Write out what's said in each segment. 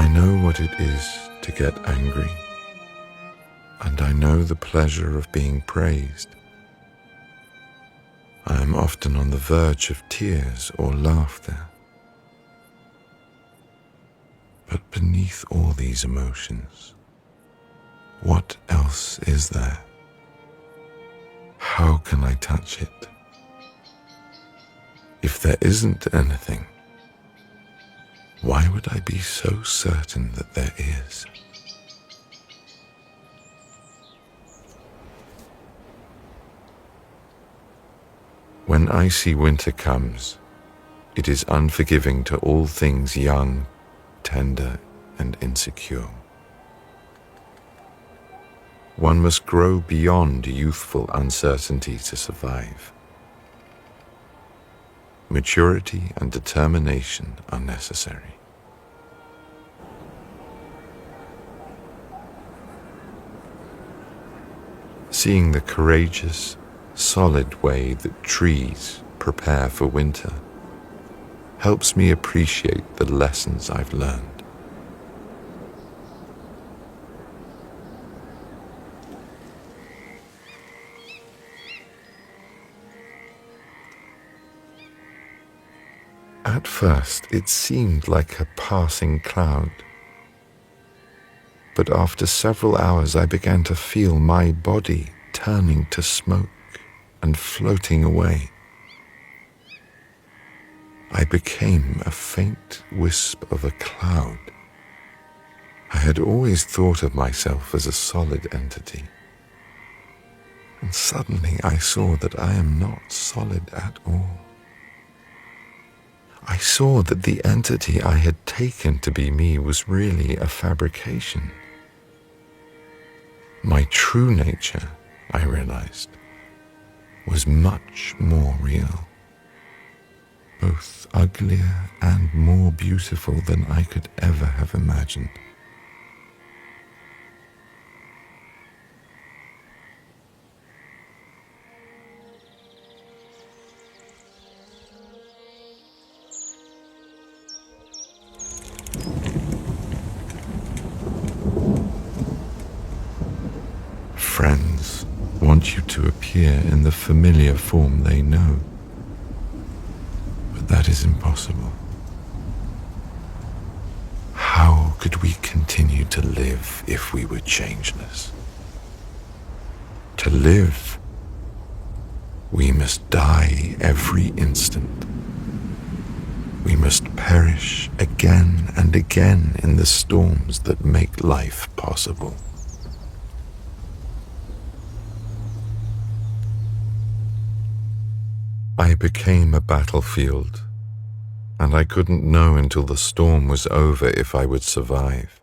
I know what it is to get angry, and I know the pleasure of being praised. I am often on the verge of tears or laughter. But beneath all these emotions, what else is there? How can I touch it? If there isn't anything, why would I be so certain that there is? When icy winter comes, it is unforgiving to all things young, tender, and insecure. One must grow beyond youthful uncertainty to survive. Maturity and determination are necessary. Seeing the courageous, solid way that trees prepare for winter helps me appreciate the lessons I've learned. At first, it seemed like a passing cloud. But after several hours, I began to feel my body turning to smoke and floating away. I became a faint wisp of a cloud. I had always thought of myself as a solid entity. And suddenly I saw that I am not solid at all. I saw that the entity I had taken to be me was really a fabrication. My true nature, I realized, was much more real, both uglier and more beautiful than I could ever have imagined. Friends want you to appear in the familiar form they know, but that is impossible. How could we continue to live if we were changeless? To live, we must die every instant. We must perish again and again in the storms that make life possible. I became a battlefield, and I couldn't know until the storm was over if I would survive.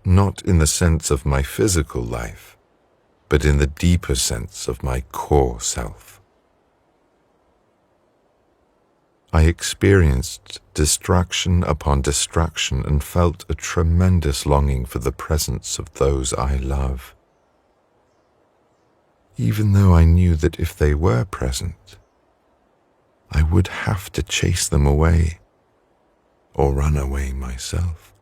Not in the sense of my physical life, but in the deeper sense of my core self. I experienced destruction upon destruction and felt a tremendous longing for the presence of those I love. Even though I knew that if they were present, I would have to chase them away or run away myself.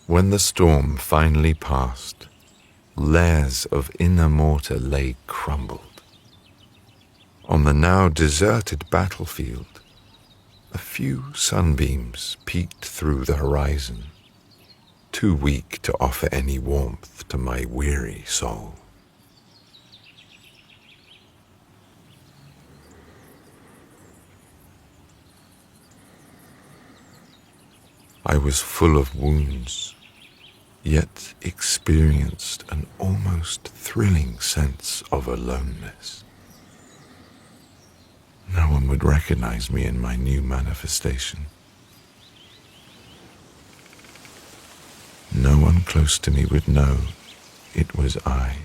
When the storm finally passed, layers of inner mortar lay crumbled. On the now deserted battlefield, a few sunbeams peeked through the horizon, too weak to offer any warmth to my weary soul. I was full of wounds, yet experienced an almost thrilling sense of aloneness. No one would recognize me in my new manifestation. No one close to me would know it was I.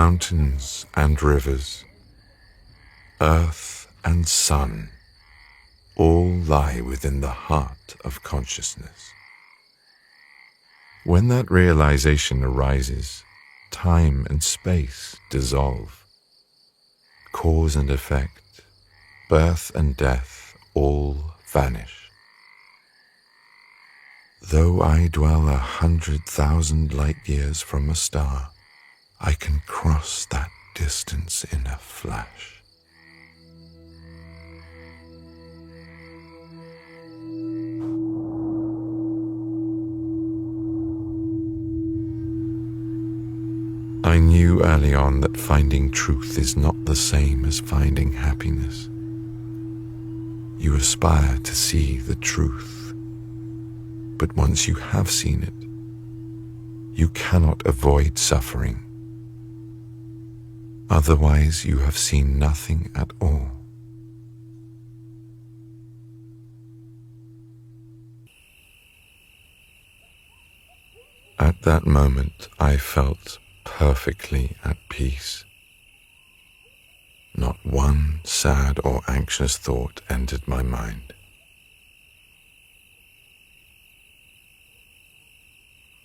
mountains and rivers, earth and sun, all lie within the heart of consciousness. When that realization arises, time and space dissolve. Cause and effect, birth and death, all vanish. Though I dwell 100,000 light years from a star, I can cross that distance in a flash. I knew early on that finding truth is not the same as finding happiness. You aspire to see the truth, but once you have seen it, you cannot avoid suffering. Otherwise, you have seen nothing at all. At that moment, I felt perfectly at peace. Not one sad or anxious thought entered my mind.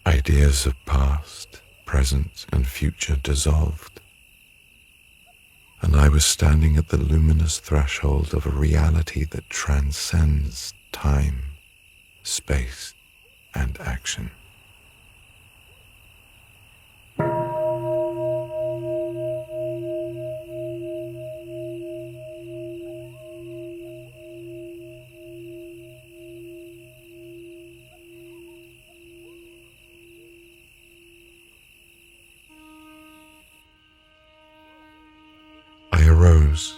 Ideas of past, present, and future dissolved, and I was standing at the luminous threshold of a reality that transcends time, space, and action. I arose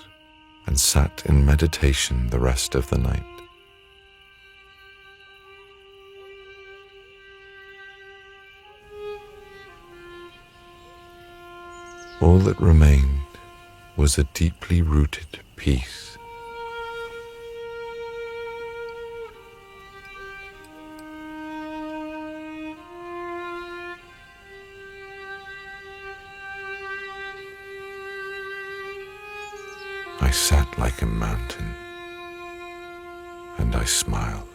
and sat in meditation the rest of the night. All that remained was a deeply rooted peace. I sat like a mountain, and I smiled.